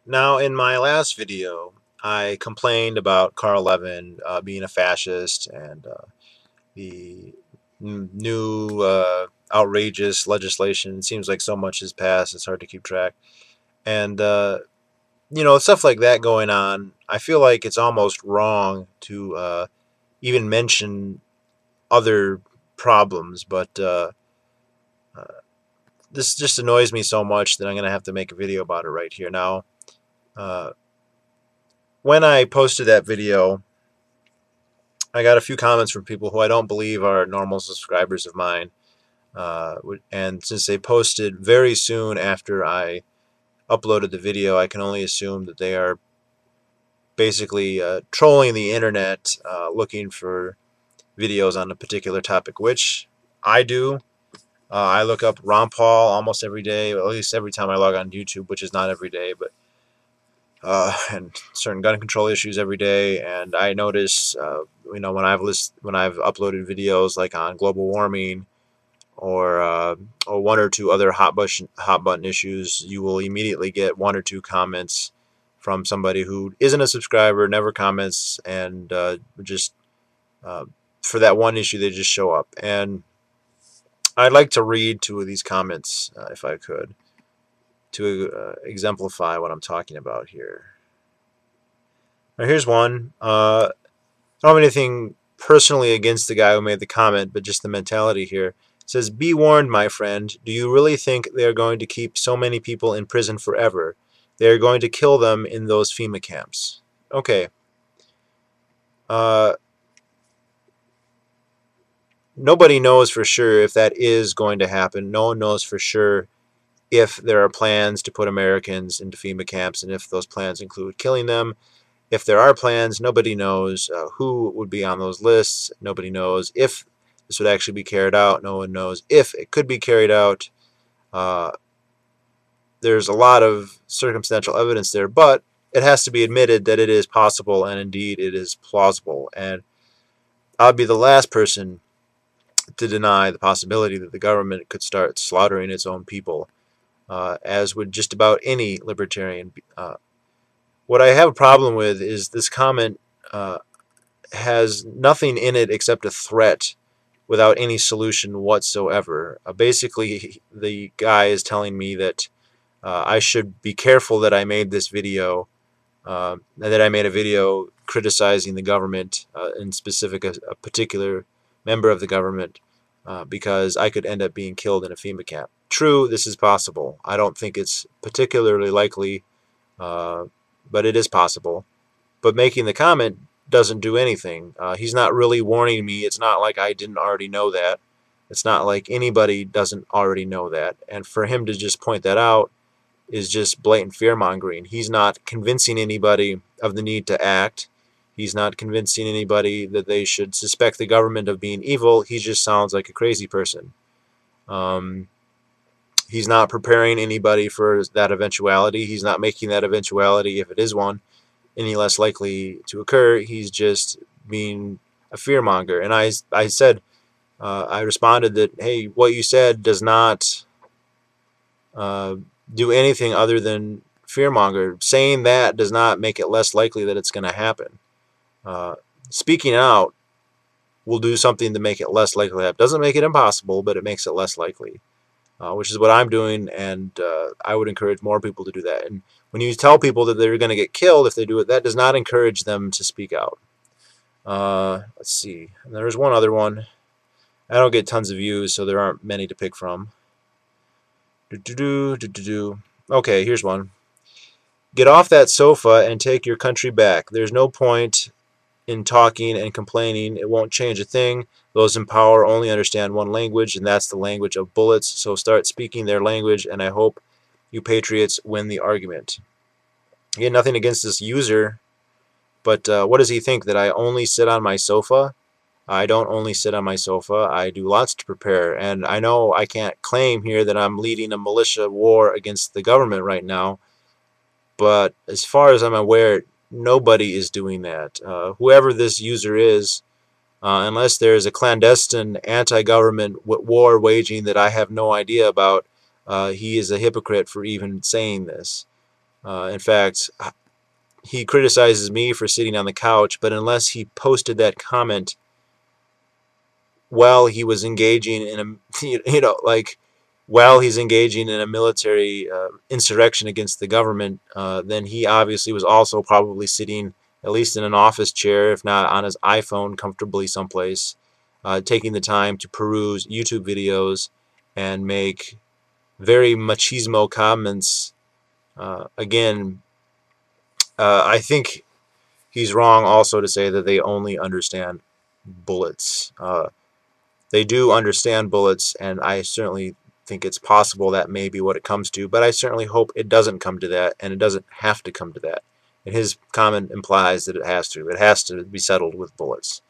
Now, in my last video, I complained about Carl Levin being a fascist and the new outrageous legislation. It seems like so much has passed, it's hard to keep track. And, stuff like that going on, I feel like it's almost wrong to even mention other problems, but uh, this just annoys me so much that I'm going to have to make a video about it right here. Now, uh, when I posted that video, I got a few comments from people who I don't believe are normal subscribers of mine. And since they posted very soon after I uploaded the video, I can only assume that they are basically trolling the internet, looking for videos on a particular topic, which I do. I look up Ron Paul almost every day, at least every time I log on YouTube, which is not every day, but and certain gun control issues every day. And I notice, when I've uploaded videos like on global warming or one or two other hot button issues, you will immediately get one or two comments from somebody who isn't a subscriber, never comments, and just uh, for that one issue they just show up. And I'd like to read two of these comments if I could to exemplify what I'm talking about here. Now, here's one. I don't have anything personally against the guy who made the comment, but just the mentality here. It says, "Be warned, my friend. Do you really think they are going to keep so many people in prison forever? They are going to kill them in those FEMA camps." Okay. Uh, Nobody knows for sure if that is going to happen. No one knows for sure if there are plans to put Americans into FEMA camps and if those plans include killing them. If there are plans, nobody knows who would be on those lists. Nobody knows if this would actually be carried out. No one knows if it could be carried out. Uh, there's a lot of circumstantial evidence there, but it has to be admitted that it is possible, and indeed it is plausible. And I'll be the last person to deny the possibility that the government could start slaughtering its own people, as would just about any libertarian. What I have a problem with is this comment has nothing in it except a threat without any solution whatsoever. Basically, the guy is telling me that I should be careful that I made this video, that I made a video criticizing the government, in specific a particular member of the government, because I could end up being killed in a FEMA camp. True, this is possible. I don't think it's particularly likely, uh, but it is possible. But making the comment doesn't do anything. He's not really warning me. It's not like I didn't already know that. It's not like anybody doesn't already know that. And for him to just point that out is just blatant fear-mongering. He's not convincing anybody of the need to act. He's not convincing anybody that they should suspect the government of being evil. He just sounds like a crazy person. Um, he's not preparing anybody for that eventuality. He's not making that eventuality, if it is one, any less likely to occur. He's just being a fearmonger. And I said, I responded that, hey, what you said does not uh, do anything other than fearmonger. Saying that does not make it less likely that it's going to happen. Uh, Speaking out will do something to make it less likely. That doesn't make it impossible, but it makes it less likely, which is what I'm doing, and I would encourage more people to do that. And when you tell people that they're going to get killed if they do it, that does not encourage them to speak out. Let's see. And there's one other one. I don't get tons of views, so there aren't many to pick from. Okay, here's one. "Get off that sofa and take your country back. There's no point in talking and complaining. It won't change a thing. Those in power only understand one language, and that's the language of bullets. So start speaking their language, and I hope you patriots win the argument." Again, nothing against this user, but what does he think? That I only sit on my sofa? I don't only sit on my sofa. I do lots to prepare, and I know I can't claim here that I'm leading a militia war against the government right now, but as far as I'm aware, nobody is doing that. Whoever this user is, unless there is a clandestine anti-government war waging that I have no idea about, he is a hypocrite for even saying this. In fact, he criticizes me for sitting on the couch, but unless he posted that comment while he was engaging in a, like while he's engaging in a military insurrection against the government, then he obviously was also probably sitting at least in an office chair, if not on his iPhone comfortably someplace, taking the time to peruse YouTube videos and make very machismo comments. Again, I think he's wrong also to say that they only understand bullets. They do understand bullets, and I certainly think it's possible that may be what it comes to, but I certainly hope it doesn't come to that, and it doesn't have to come to that. And his comment implies that it has to. It has to be settled with bullets.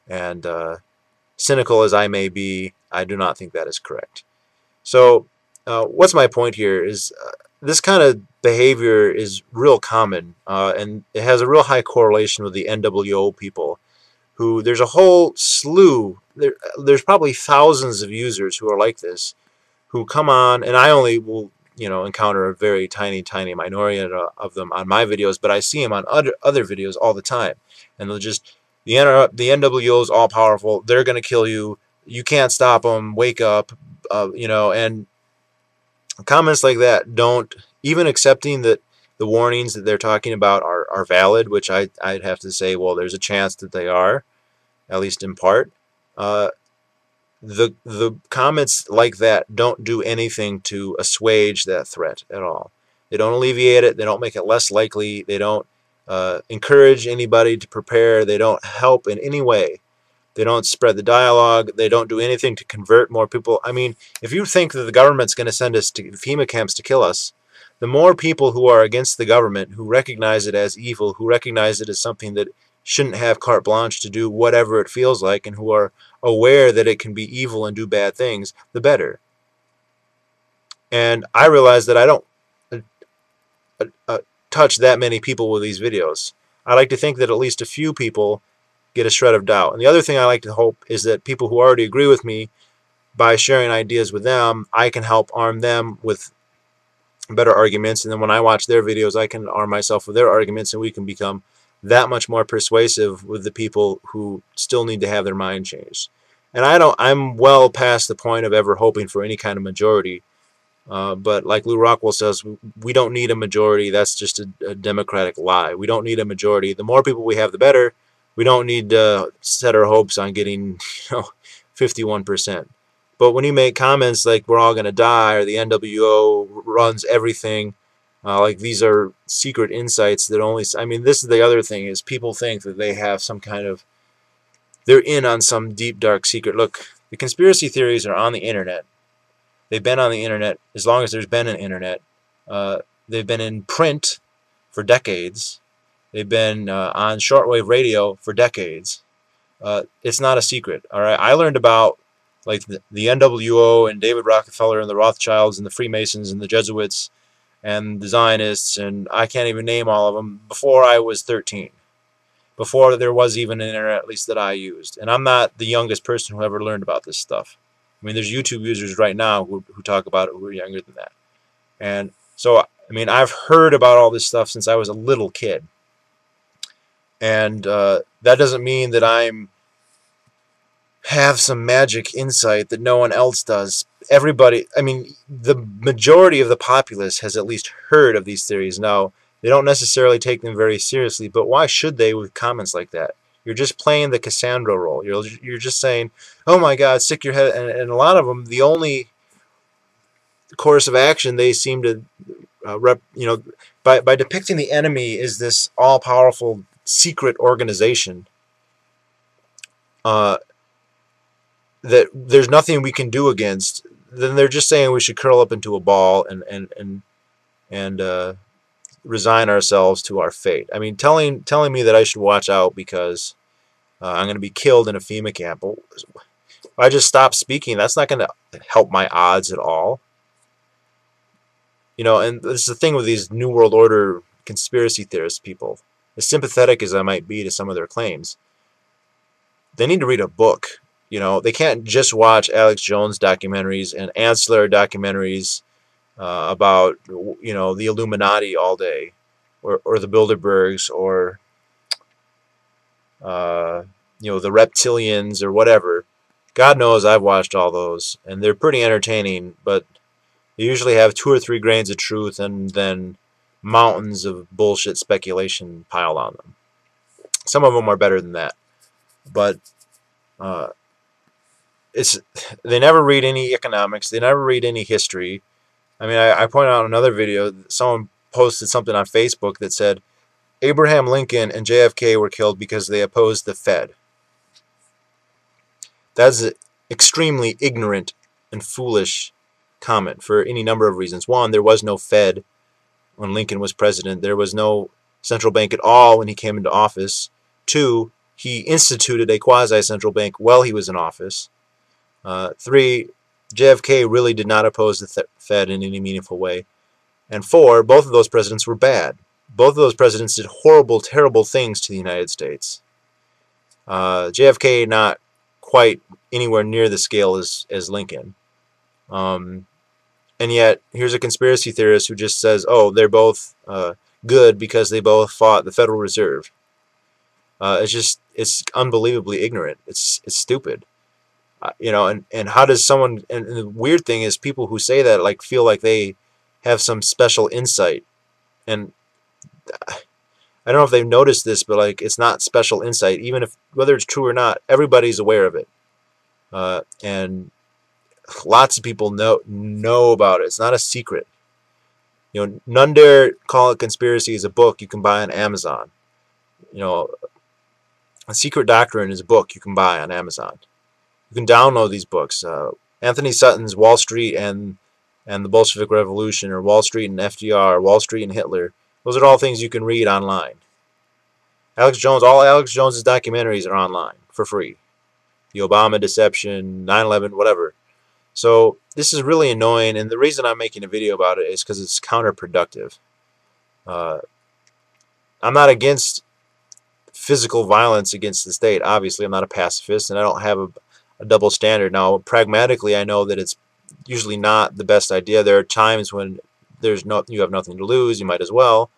And cynical as I may be, I do not think that is correct. So what's my point here is this kind of behavior is real common, and it has a real high correlation with the NWO people, who there's a whole slew, there's probably thousands of users who are like this, who come on, and I only will encounter a very tiny minority of them on my videos, but I see them on other videos all the time, and they'll just, the NWO is all powerful, they're going to kill you, you can't stop them, wake up, and comments like that don't, even accepting that the warnings that they're talking about are valid, which I'd have to say, well, there's a chance that they are, at least in part. The comments like that don't do anything to assuage that threat at all. They don't alleviate it. They don't make it less likely. They don't encourage anybody to prepare. They don't help in any way. They don't spread the dialogue. They don't do anything to convert more people. I mean, if you think that the government's going to send us to FEMA camps to kill us, the more people who are against the government, who recognize it as evil, who recognize it as something that shouldn't have carte blanche to do whatever it feels like, and who are aware that it can be evil and do bad things, the better. And I realize that I don't touch that many people with these videos. I like to think that at least a few people get a shred of doubt. And the other thing I like to hope is that people who already agree with me, by sharing ideas with them, I can help arm them with better arguments, and then when I watch their videos, I can arm myself with their arguments, and we can become that much more persuasive with the people who still need to have their mind changed. And I'm well past the point of ever hoping for any kind of majority. But like Lou Rockwell says, we don't need a majority. That's just a democratic lie. We don't need a majority. The more people we have, the better. We don't need to set our hopes on getting 51%. But when you make comments like we're all going to die, or the NWO runs everything, like these are secret insights that only, I mean, this is the other thing, is people think that they have some kind of, they're in on some deep, dark secret. Look, the conspiracy theories are on the internet. They've been on the internet as long as there's been an internet. They've been in print for decades. They've been on shortwave radio for decades. It's not a secret, all right? I learned about like the NWO and David Rockefeller and the Rothschilds and the Freemasons and the Jesuits and the Zionists, and I can't even name all of them, before I was 13. Before there was even an internet, at least that I used. And I'm not the youngest person who ever learned about this stuff. I mean, there's YouTube users right now who talk about it who are younger than that. And so, I mean, I've heard about all this stuff since I was a little kid. And that doesn't mean that I'm have some magic insight that no one else does. Everybody, I mean, the majority of the populace has at least heard of these theories. Now, they don't necessarily take them very seriously, but why should they with comments like that? You're just playing the Cassandra role. You're just saying, oh my God, stick your head, and a lot of them, the only course of action they seem to, by depicting the enemy as this all-powerful secret organization, that there's nothing we can do against, then they're just saying we should curl up into a ball and resign ourselves to our fate. I mean, telling me that I should watch out because I'm going to be killed in a FEMA camp. Well, if I just stop speaking, that's not going to help my odds at all. You know, and this is the thing with these New World Order conspiracy theorist people. As sympathetic as I might be to some of their claims, they need to read a book. You know, they can't just watch Alex Jones documentaries and ancillary documentaries about, you know, the Illuminati all day, or the Bilderbergs, or uh, you know, the reptilians or whatever. God knows I've watched all those, and they're pretty entertaining, but they usually have 2 or 3 grains of truth and then mountains of bullshit speculation piled on them. Some of them are better than that, but uh, it's they never read any economics. They never read any history. I mean, I pointed out in another video, someone posted something on Facebook that said Abraham Lincoln and JFK were killed because they opposed the Fed. That's an extremely ignorant and foolish comment for any number of reasons. One, there was no Fed when Lincoln was president. There was no central bank at all when he came into office. Two, he instituted a quasi-central bank while he was in office. Three, JFK really did not oppose the Fed in any meaningful way. And four, both of those presidents were bad. Both of those presidents did horrible, terrible things to the United States. JFK not quite anywhere near the scale as Lincoln. And yet, here's a conspiracy theorist who just says, oh, they're both good because they both fought the Federal Reserve. It's unbelievably ignorant. It's stupid. You know, and how does someone, and the weird thing is people who say that like feel like they have some special insight. And I don't know if they've noticed this, but like it's not special insight. Even if, whether it's true or not, everybody's aware of it. And lots of people know about it. It's not a secret. You know, None Dare Call It Conspiracy is a book you can buy on Amazon. You know, A Secret Doctrine is a book you can buy on Amazon. You can download these books. Anthony Sutton's Wall Street and the Bolshevik Revolution, or Wall Street and FDR, or Wall Street and Hitler. Those are all things you can read online. Alex Jones, all Alex Jones's documentaries are online for free. The Obama deception, 9/11, whatever. So this is really annoying, and the reason I'm making a video about it is because it's counterproductive. I'm not against physical violence against the state. Obviously, I'm not a pacifist, and I don't have a double standard. Now, pragmatically, I know that it's usually not the best idea. There are times when you have nothing to lose, you might as well.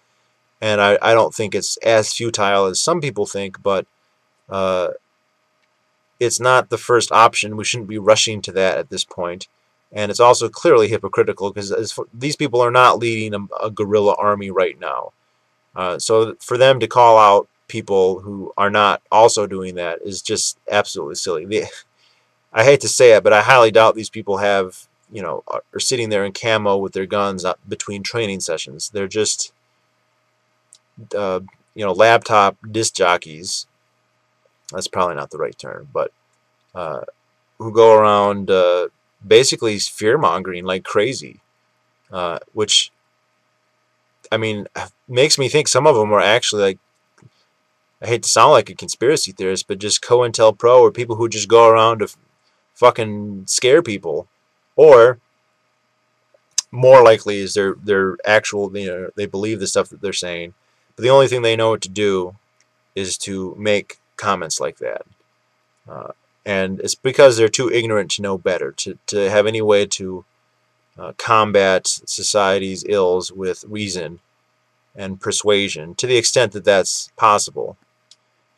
And I don't think it's as futile as some people think, but it's not the first option. We shouldn't be rushing to that at this point. And it's also clearly hypocritical because these people are not leading a guerrilla army right now. So for them to call out people who are not also doing that is just absolutely silly. I hate to say it, but I highly doubt these people have, you know, are sitting there in camo with their guns between training sessions. They're just, you know, laptop disc jockeys. That's probably not the right term, but who go around basically fear-mongering like crazy, which, I mean, makes me think some of them are actually, like, I hate to sound like a conspiracy theorist, but just COINTELPRO, or people who just go around to fucking scare people. Or more likely is they're actual, you know, they believe the stuff that they're saying, but the only thing they know what to do is to make comments like that. And it's because they're too ignorant to know better, to have any way to combat society's ills with reason and persuasion, to the extent that that's possible.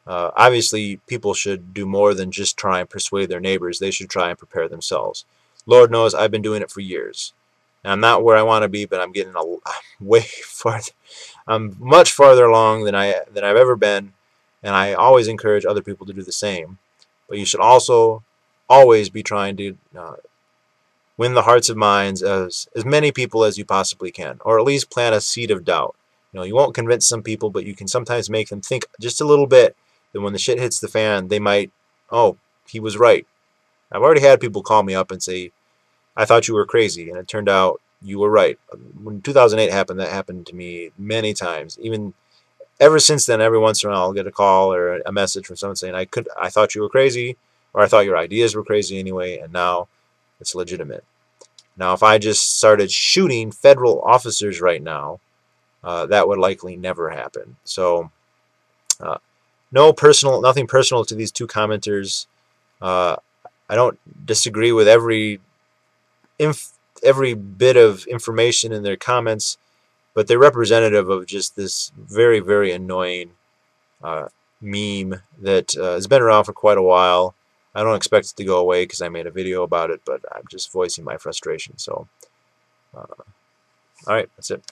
Obviously, people should do more than just try and persuade their neighbors. They should try and prepare themselves. Lord knows I've been doing it for years. And I'm not where I want to be, but I'm getting way farther. I'm much farther along than I've ever been, and I always encourage other people to do the same. But you should also always be trying to win the hearts and minds of as many people as you possibly can, or at least plant a seed of doubt. You know, you won't convince some people, but you can sometimes make them think just a little bit that when the shit hits the fan, they might, oh, he was right. I've already had people call me up and say, I thought you were crazy, and it turned out you were right. When 2008 happened, that happened to me many times. Even ever since then, every once in a while, I'll get a call or a message from someone saying, I thought you were crazy, or I thought your ideas were crazy anyway, and now it's legitimate. Now, if I just started shooting federal officers right now, that would likely never happen. So, nothing personal to these two commenters. I don't disagree with every every bit of information in their comments, but they're representative of just this very, very annoying meme that has been around for quite a while. I don't expect it to go away because I made a video about it, but I'm just voicing my frustration. So, all right, that's it.